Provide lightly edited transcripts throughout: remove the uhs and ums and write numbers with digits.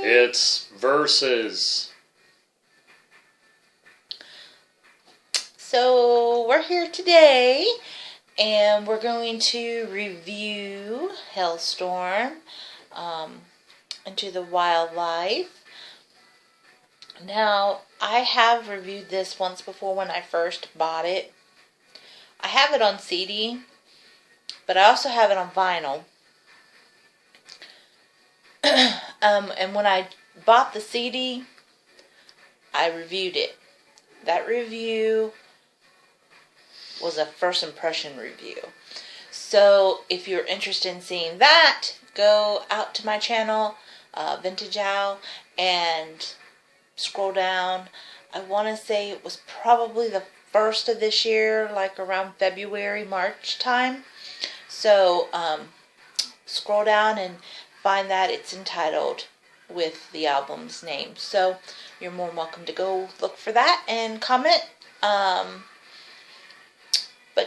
It's Versus. So we're here today and we're going to review Halestorm Into the Wildlife. Now, I have reviewed this once before when I first bought it. I have it on CD, but I also have it on vinyl. And when I bought the CD, I reviewed it. That review was a first impression review. So if you're interested in seeing that, go out to my channel, Vintage Owl, and scroll down. I want to say it was probably the first of this year, like around February, March time. So scroll down and find that. It's entitled with the album's name. So you're more than welcome to go look for that and comment. But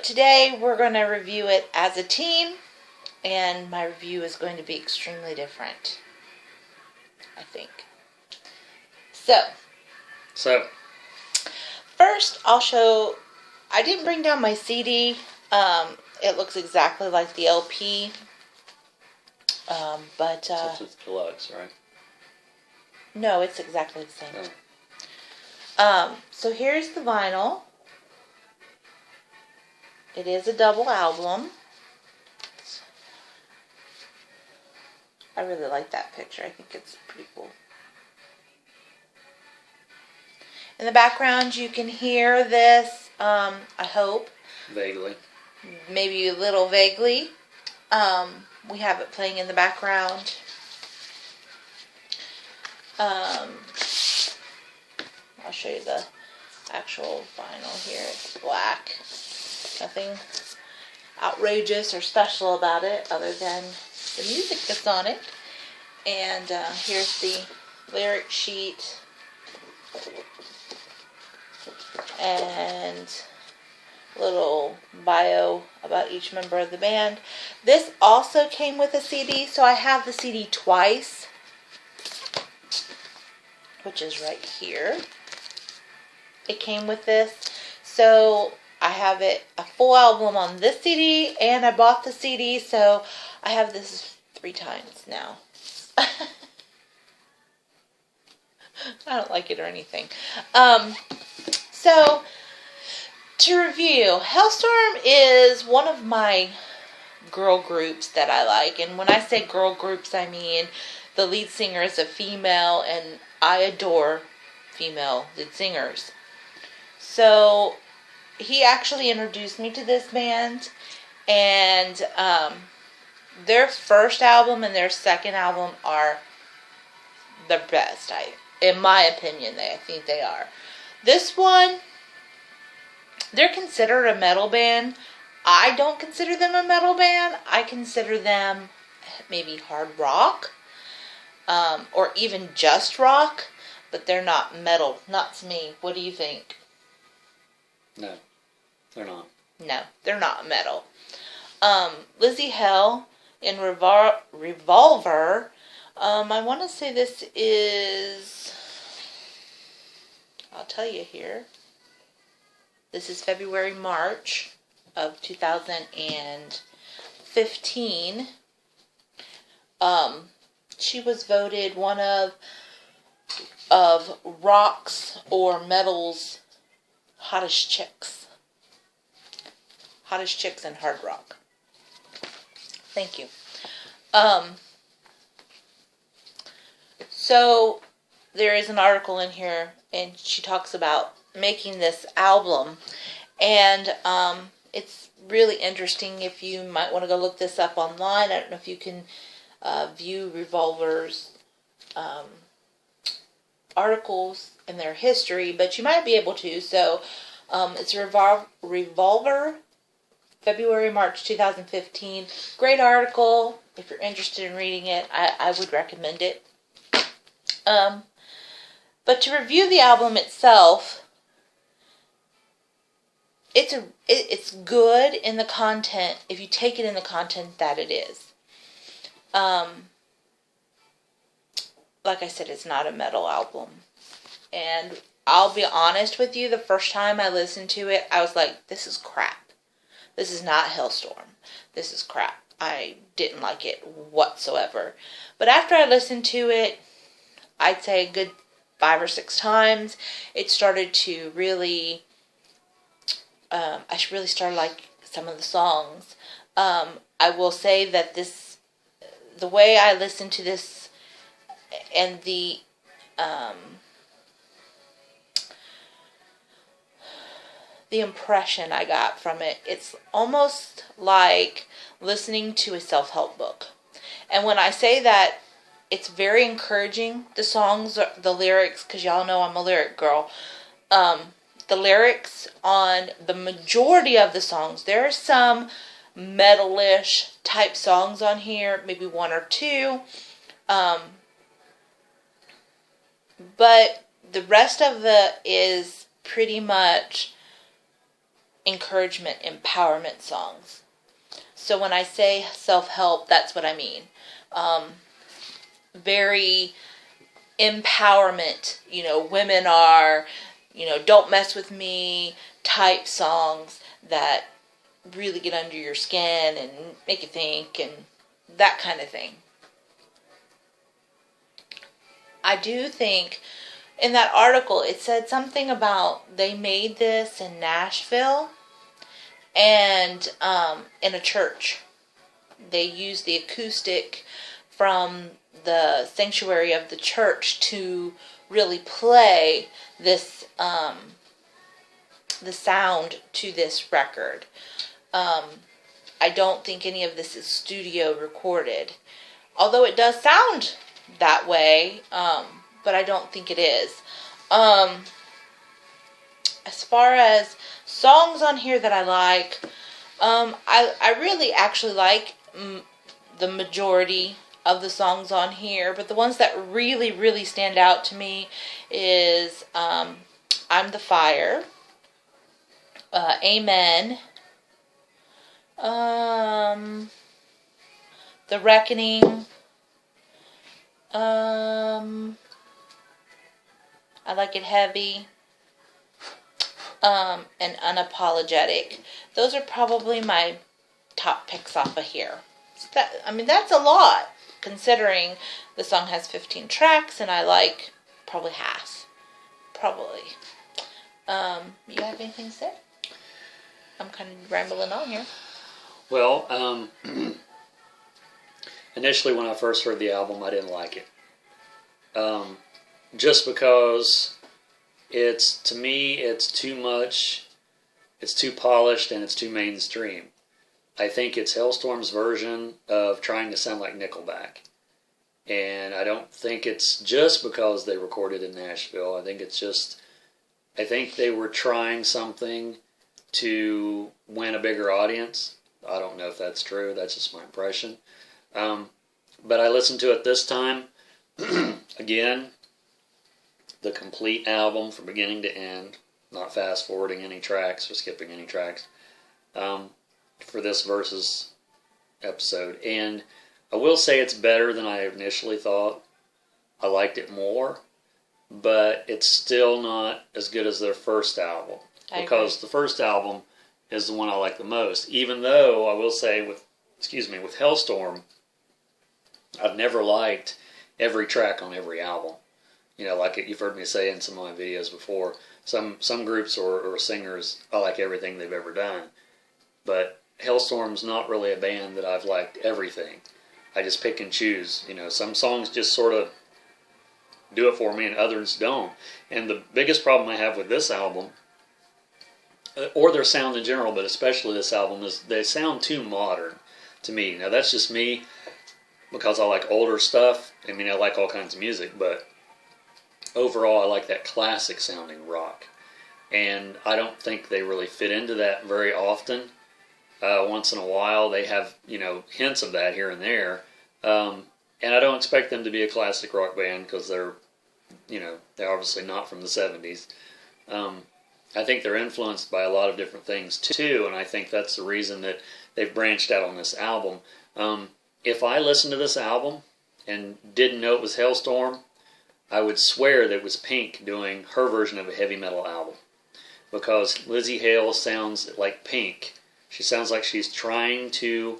today we're going to review it as a team, and my review is going to be extremely different, I think. So first I'll show, I didn't bring down my CD. It looks exactly like the LP. But it's deluxe, right? No, it's exactly the same. So here's the vinyl. It is a double album. I really like that picture. I think it's pretty cool. In the background you can hear this, I hope. Vaguely. Maybe a little vaguely. We have it playing in the background. I'll show you the actual vinyl here. It's black. Nothing outrageous or special about it other than the music that's on it. And here's the lyric sheet. And little bio about each member of the band. This also came with a CD, so I have the CD twice, which is right here. It came with this, so I have it a full album on this CD, and I bought the CD, so I have this 3 times now. I don't like it or anything. So to review, Halestorm is one of my girl groups that I like. And when I say girl groups, I mean the lead singer is a female, and I adore female lead singers. So he actually introduced me to this band, and their first album and their second album are the best. In my opinion, I think they are. This one, they're considered a metal band. I don't consider them a metal band. I consider them maybe hard rock, or even just rock, but they're not metal. Not to me. What do you think? No, they're not. No, they're not metal. Lizzie Hell in Revolver. I want to say this is, I'll tell you here. This is February, March of 2015. She was voted one of rock's or metal's hottest chicks. Hottest chicks in hard rock. Thank you. So there is an article in here, and she talks about making this album, and it's really interesting. If you might want to go look this up online. I don't know if you can view Revolver's articles in their history, but you might be able to. So it's Revolver, February, March 2015. Great article. If you're interested in reading it, I would recommend it. But to review the album itself, it's good in the content if you take it in the content that it is. like I said, it's not a metal album. And I'll be honest with you, the first time I listened to it, I was like, this is crap. This is not Halestorm. This is crap. I didn't like it whatsoever. But after I listened to it, I'd say a good 5 or 6 times, it started to really, I really started like some of the songs. I will say that the way I listened to this and the impression I got from it, it's almost like listening to a self-help book. And when I say that, it's very encouraging. The songs, the lyrics, because y'all know I'm a lyric girl. The lyrics on the majority of the songs, there are some metal-ish type songs on here, maybe 1 or 2. But the rest of it is pretty much encouragement, empowerment songs. So when I say self-help, that's what I mean. Very empowerment, women are, don't mess with me type songs that really get under your skin and make you think and that kind of thing. I do think in that article it said something about they made this in Nashville and in a church. They used the acoustic from the sanctuary of the church to really play this the sound to this record. I don't think any of this is studio recorded, although it does sound that way, but I don't think it is. As far as songs on here that I like, I really actually like the majority of the songs on here, but the ones that really, really stand out to me is I'm the Fire, Amen, The Reckoning, I Like It Heavy, and Unapologetic. Those are probably my top picks off of here. That's a lot, considering the song has 15 tracks and I like probably half. Probably. You have anything to say? I'm kind of rambling on here. Well, initially when I first heard the album, I didn't like it. Just because to me, it's too much, it's too polished, and it's too mainstream. I think it's Halestorm's version of trying to sound like Nickelback. And I don't think it's just because they recorded in Nashville. I think they were trying something to win a bigger audience. I don't know if that's true. That's just my impression. But I listened to it this time. Again, the complete album from beginning to end. Not fast forwarding any tracks or skipping any tracks. For this Versus episode. And I will say it's better than I initially thought. I liked it more, but it's still not as good as their first album. Because the first album is the one I like the most. Even though I will say with Halestorm, I've never liked every track on every album. Like you've heard me say in some of my videos before, some groups or singers, I like everything they've ever done. But Halestorm's not really a band that I've liked everything. I just pick and choose. Some songs just sort of do it for me and others don't. And the biggest problem I have with this album, or their sound in general, but especially this album, is they sound too modern to me. Now that's just me because I like older stuff. I like all kinds of music, but overall I like that classic sounding rock. And I don't think they really fit into that very often. Once in a while they have, hints of that here and there. And I don't expect them to be a classic rock band because they're obviously not from the 70s. I think they're influenced by a lot of different things too, and I think that's the reason that they've branched out on this album. If I listened to this album and didn't know it was Halestorm, I would swear that it was Pink doing her version of a heavy metal album. Because Lizzie Hale sounds like Pink. She sounds like she's trying to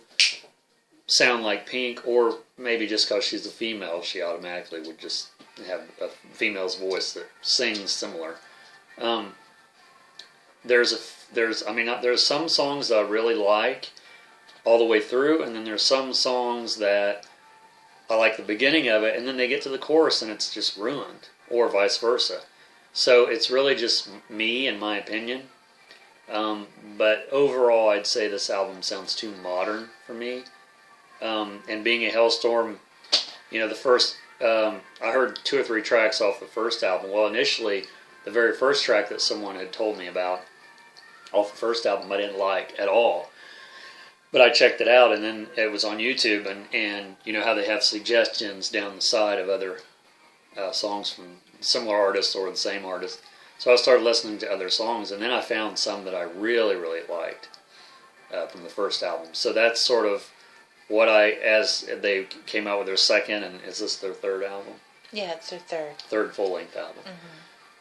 sound like Pink, or maybe just because she's a female, she automatically would just have a female's voice that sings similar. There's some songs that I really like all the way through, and then there's some songs that I like the beginning of it, and then they get to the chorus and it's just ruined, or vice versa. So it's really just me and my opinion. But overall, I'd say this album sounds too modern for me. And being a Halestorm, the first, I heard 2 or 3 tracks off the first album. Well, initially, the very first track that someone had told me about off the first album I didn't like at all. But I checked it out, and then it was on YouTube, and you know how they have suggestions down the side of other songs from similar artists or the same artist. So I started listening to other songs, and then I found some that I really, really liked from the first album. So that's sort of what as they came out with their second, and is this their third album? Yeah, it's their third. Third full-length album. Mm-hmm.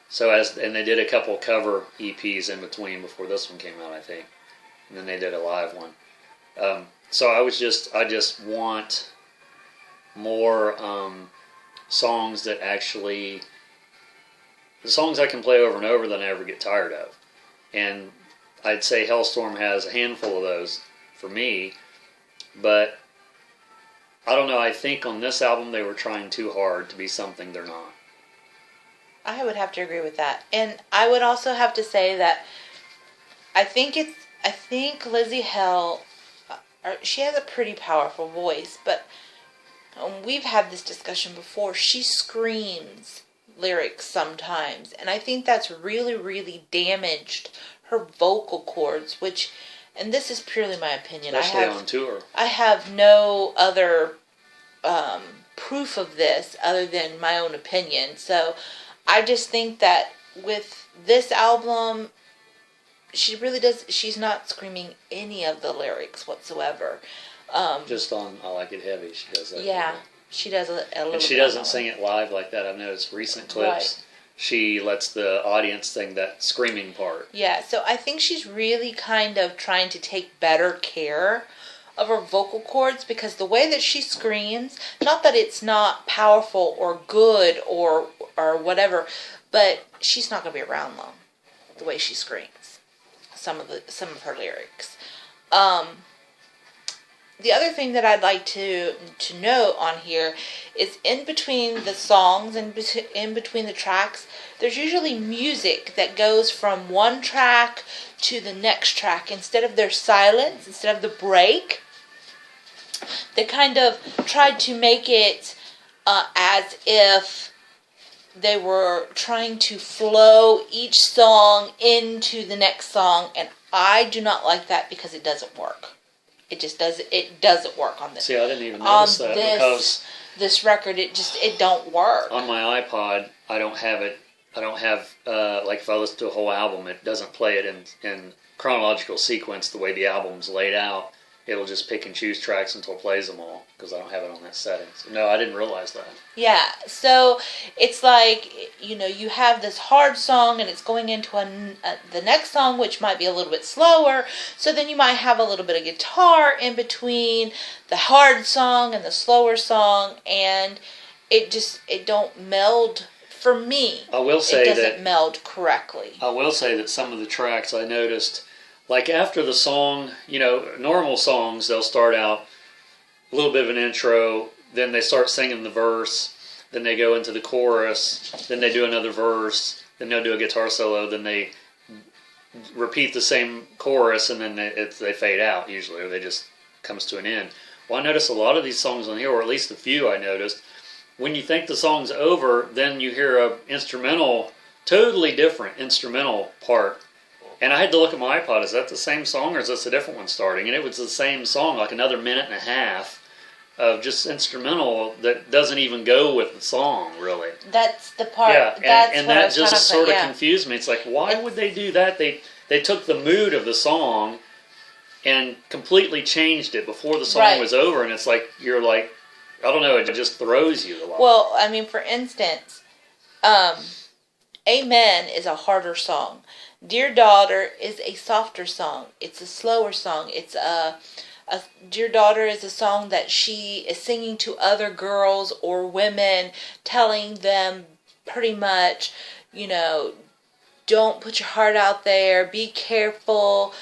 So and they did a couple cover EPs in between before this one came out, I think. And then they did a live one. So I just want more songs that actually, the songs I can play over and over that I never get tired of. And I'd say Halestorm has a handful of those for me, but I don't know, I think on this album they were trying too hard to be something they're not. I would have to agree with that. And I would also have to say that I think Lizzie Hale, she has a pretty powerful voice, but we've had this discussion before. She screams lyrics sometimes, and I think that's really, really damaged her vocal cords, which, and this is purely my opinion. Especially on tour. I have no other proof of this other than my own opinion. So I just think that with this album, she's not screaming any of the lyrics whatsoever. Just on I Like It Heavy, she does that. Yeah, she does a little and she doesn't sing it live like that. I've noticed recent clips. Right. She lets the audience sing that screaming part. Yeah, so I think she's really kind of trying to take better care of her vocal cords, because the way that she screams, not that it's not powerful or good or whatever, but she's not going to be around long the way she screams. Some of her lyrics. The other thing that I'd like to note on here is in between the songs and in between the tracks, there's usually music that goes from one track to the next track. Instead of their silence, instead of the break, they kind of tried to make it as if they were trying to flow each song into the next song, and I do not like that because it doesn't work. It just doesn't. It doesn't work on this. See, I didn't even notice that because this record, it don't work. On my iPod, I don't have it. I don't have like if I listen to a whole album, it doesn't play it in chronological sequence the way the album's laid out. It'll just pick and choose tracks until it plays them all because I don't have it on that setting. So, no, I didn't realize that. Yeah, so it's like, you have this hard song and it's going into the next song, which might be a little bit slower. So then you might have a little bit of guitar in between the hard song and the slower song, and it don't meld. For me, I will say it doesn't meld correctly. I will say that some of the tracks I noticed, like after the song, normal songs, they'll start out a little bit of an intro, then they start singing the verse, then they go into the chorus, then they do another verse, then they'll do a guitar solo, then they repeat the same chorus, and then they fade out usually, or they just comes to an end. Well, I noticed a lot of these songs on here, or at least a few I noticed, when you think the song's over, then you hear a instrumental, totally different instrumental part. And I had to look at my iPod, is that the same song or is this a different one starting? And it was the same song, like another minute and a half of just instrumental that doesn't even go with the song, really. That's the part. Yeah, and that just sort of confused me. It's like, why would they do that? They took the mood of the song and completely changed it before the song was over. And it's like, you're like, I don't know, it just throws you a lot. Well, I mean, for instance, Um, Amen is a harder song. Dear Daughter is a softer song. It's a slower song. It's a Dear Daughter is a song that she is singing to other girls or women, telling them pretty much, you know, don't put your heart out there, be careful.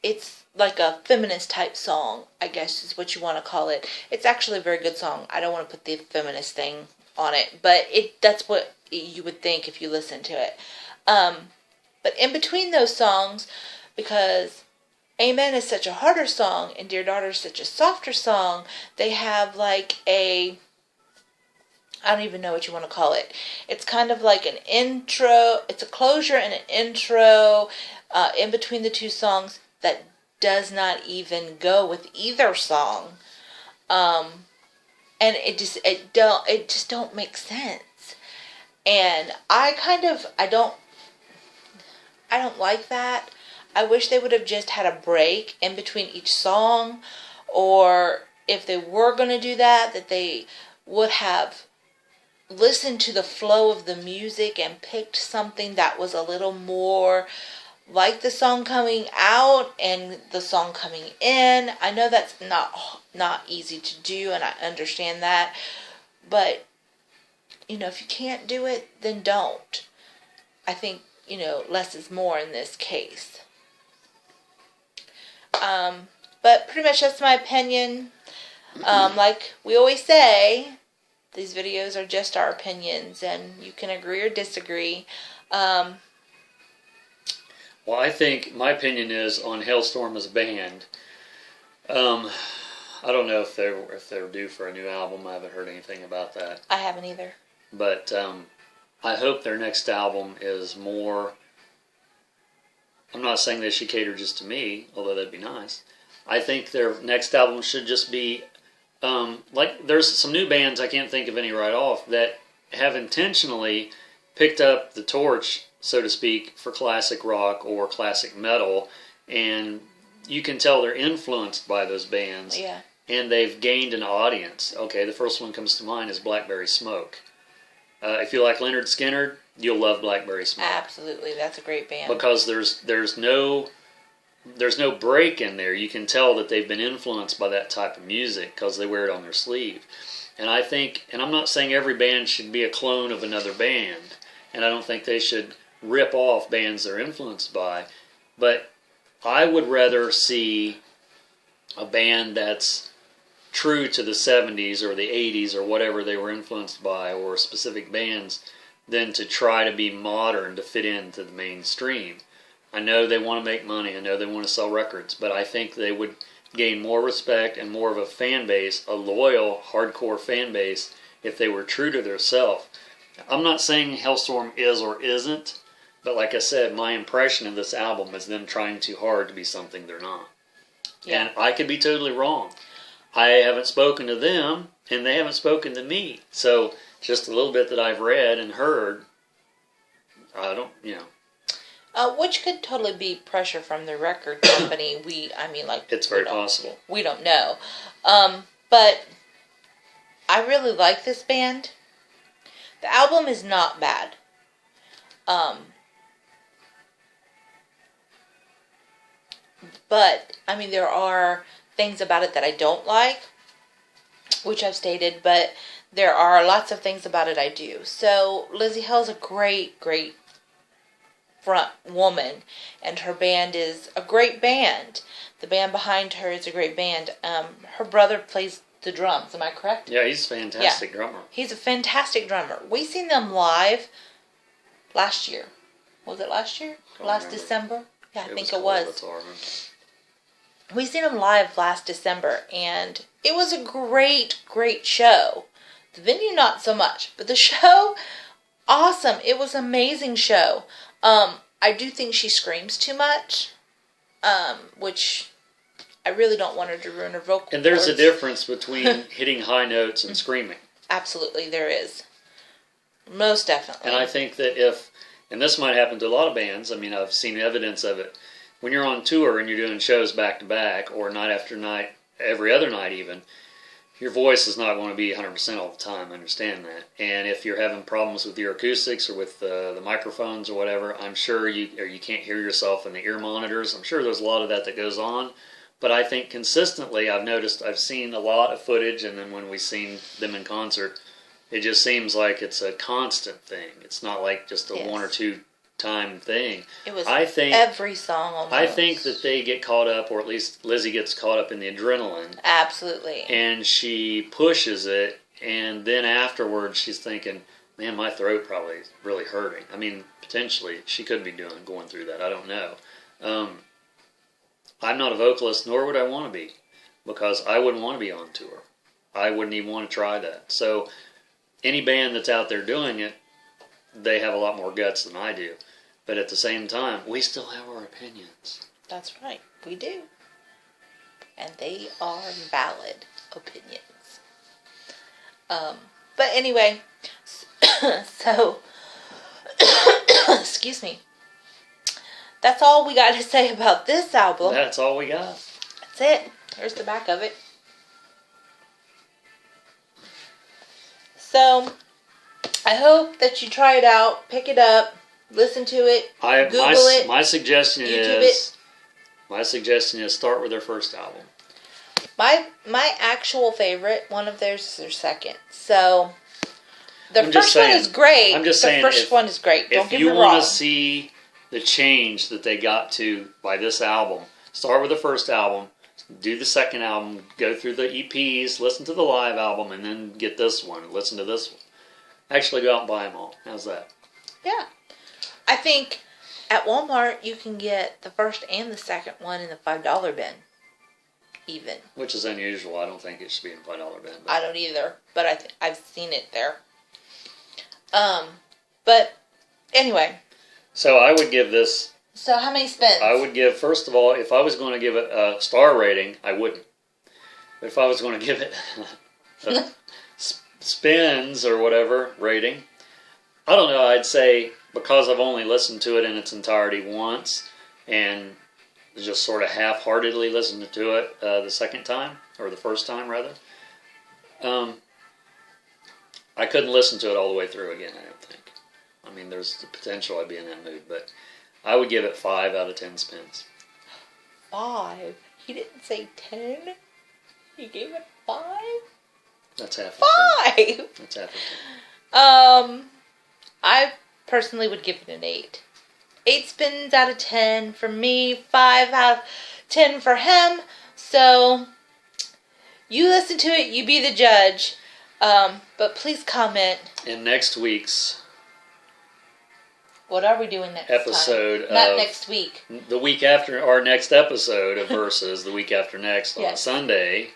It's like a feminist type song, I guess is what you want to call it. It's actually a very good song. I don't want to put the feminist thing on it, but that's what you would think if you listen to it. But in between those songs, because Amen is such a harder song and Dear Daughter is such a softer song, they have like I don't even know what you want to call it. It's kind of like an intro. It's a closure and an intro in between the two songs that does not even go with either song. And it just don't make sense. And I don't like that. I wish they would have just had a break in between each song, or if they were going to do that, that they would have listened to the flow of the music and picked something that was a little more like the song coming out and the song coming in. I know that's not easy to do, and I understand that, but if you can't do it, then don't. I think less is more in this case. But pretty much that's my opinion. Like we always say, these videos are just our opinions, and you can agree or disagree. Well, I think my opinion is on Halestorm as a band. I don't know if they're due for a new album. I haven't heard anything about that. I haven't either. But I hope their next album is more. I'm not saying they should cater just to me, although that'd be nice. I think their next album should just be like there's some new bands, I can't think of any right off, that have intentionally picked up the torch, so to speak, for classic rock or classic metal, and you can tell they're influenced by those bands. Yeah. And they've gained an audience. Okay, the first one comes to mind is Blackberry Smoke. If you like Leonard Skinner, you'll love Blackberry Smoke. Absolutely, that's a great band. Because there's no break in there. You can tell that they've been influenced by that type of music because they wear it on their sleeve. And I think, and I'm not saying every band should be a clone of another band, and I don't think they should rip off bands they're influenced by, but I would rather see a band that's true to the 70s or the 80s or whatever they were influenced by, or specific bands, than to try to be modern to fit into the mainstream. I know they want to make money, I know they want to sell records, but I think they would gain more respect and more of a fan base, a loyal, hardcore fan base, if they were true to their self. I'm not saying Halestorm is or isn't, but like I said, my impression of this album is them trying too hard to be something they're not. Yeah. And I could be totally wrong. I haven't spoken to them, and they haven't spoken to me. So just a little bit that I've read and heard, I don't, which could totally be pressure from the record company. It's very possible. We don't know. But I really like this band. The album is not bad. But, there are things about it that I don't like, which I've stated, but there are lots of things about it I do. So, Lizzie Hell's a great, great front woman, and her band is a great band. The band behind her is a great band. Her brother plays the drums, am I correct? Yeah, he's a fantastic drummer. He's a fantastic drummer. We seen them live last year. Was it last year? Last December? Yeah, I think it was. We seen them live last December, and it was a great, great show. The venue, not so much, but the show, awesome. It was an amazing show. I do think she screams too much, which I really don't want her to ruin her vocal cords. And there's a difference between hitting high notes and screaming. Absolutely, there is. Most definitely. And I think that and this might happen to a lot of bands, I've seen evidence of it. When you're on tour and you're doing shows back to back, or night after night, every other night even, your voice is not going to be 100% all the time. I understand that. And if you're having problems with your acoustics or with the microphones or whatever, I'm sure you can't hear yourself in the ear monitors. I'm sure there's a lot of that goes on. But I think consistently, I've seen a lot of footage, and then when we've seen them in concert, it just seems like it's a constant thing. It's not like just a one or two time thing. It was every song almost. I think that they get caught up, or at least Lizzie gets caught up in the adrenaline. Absolutely. And she pushes it, and then afterwards she's thinking, man, my throat probably is really hurting. I mean, potentially she could be going through that. I don't know. I'm not a vocalist, nor would I want to be, because I wouldn't want to be on tour. I wouldn't even want to try that. So any band that's out there doing it, they have a lot more guts than I do. But at the same time, we still have our opinions. That's right. We do. And they are valid opinions. But anyway, so, excuse me. That's all we got to say about this album. That's all we got. That's it. Here's the back of it. So, I hope that you try it out, pick it up, listen to it, Google it. My suggestion is start with their first album. My actual favorite, one of theirs is their second. So, the first one is great. I'm just saying, the first one is great. Don't get me wrong. If you want to see the change that they got to by this album, start with the first album, do the second album, go through the EPs, listen to the live album, and then get this one, listen to this one. Actually go out and buy them all. How's that? Yeah. I think at Walmart you can get the first and the second one in the $5 bin. Even. Which is unusual. I don't think it should be in the $5 bin. I don't either, but I've seen it there. But anyway. So I would give this... So how many spins? I would give, first of all, if I was going to give it a star rating, I wouldn't. But if I was going to give it a spins or whatever rating, I don't know, I'd say, because I've only listened to it in its entirety once, and just sort of half-heartedly listened to it the second time, or the first time, rather, I couldn't listen to it all the way through again, I don't think. I mean, there's the potential I'd be in that mood, but I would give it 5 out of 10 spins. 5? He didn't say 10? He gave it 5? That's half a 10. 5! That's half a 10. I personally would give it an 8. 8 spins out of 10 for me, 5 out of 10 for him. So, you listen to it, you be the judge. But please comment. In next week's... What are we doing next episode time? Not next week. The week after our next episode of Versus, the week after next on Sunday,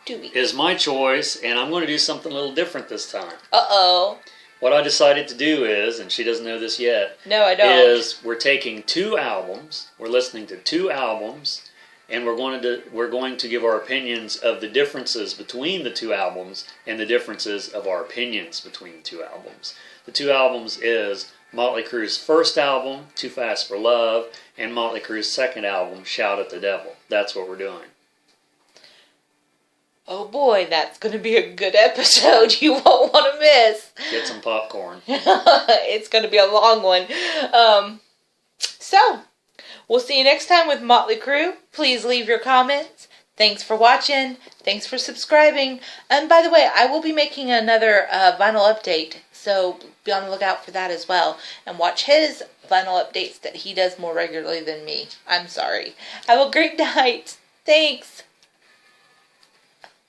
2 weeks. Is my choice, and I'm going to do something a little different this time. Uh-oh. What I decided to do is, and she doesn't know this yet. No, I don't. Is we're taking 2 albums, we're listening to 2 albums, and we're going to give our opinions of the differences between the 2 albums and the differences of our opinions between the 2 albums. The 2 albums is Motley Crue's first album, Too Fast for Love, and Motley Crue's second album, Shout at the Devil. That's what we're doing. Oh boy, that's going to be a good episode you won't want to miss. Get some popcorn. It's going to be a long one. So, we'll see you next time with Motley Crue. Please leave your comments. Thanks for watching. Thanks for subscribing. And by the way, I will be making another vinyl update. So be on the lookout for that as well. And watch his vinyl updates that he does more regularly than me. I'm sorry. Have a great night. Thanks.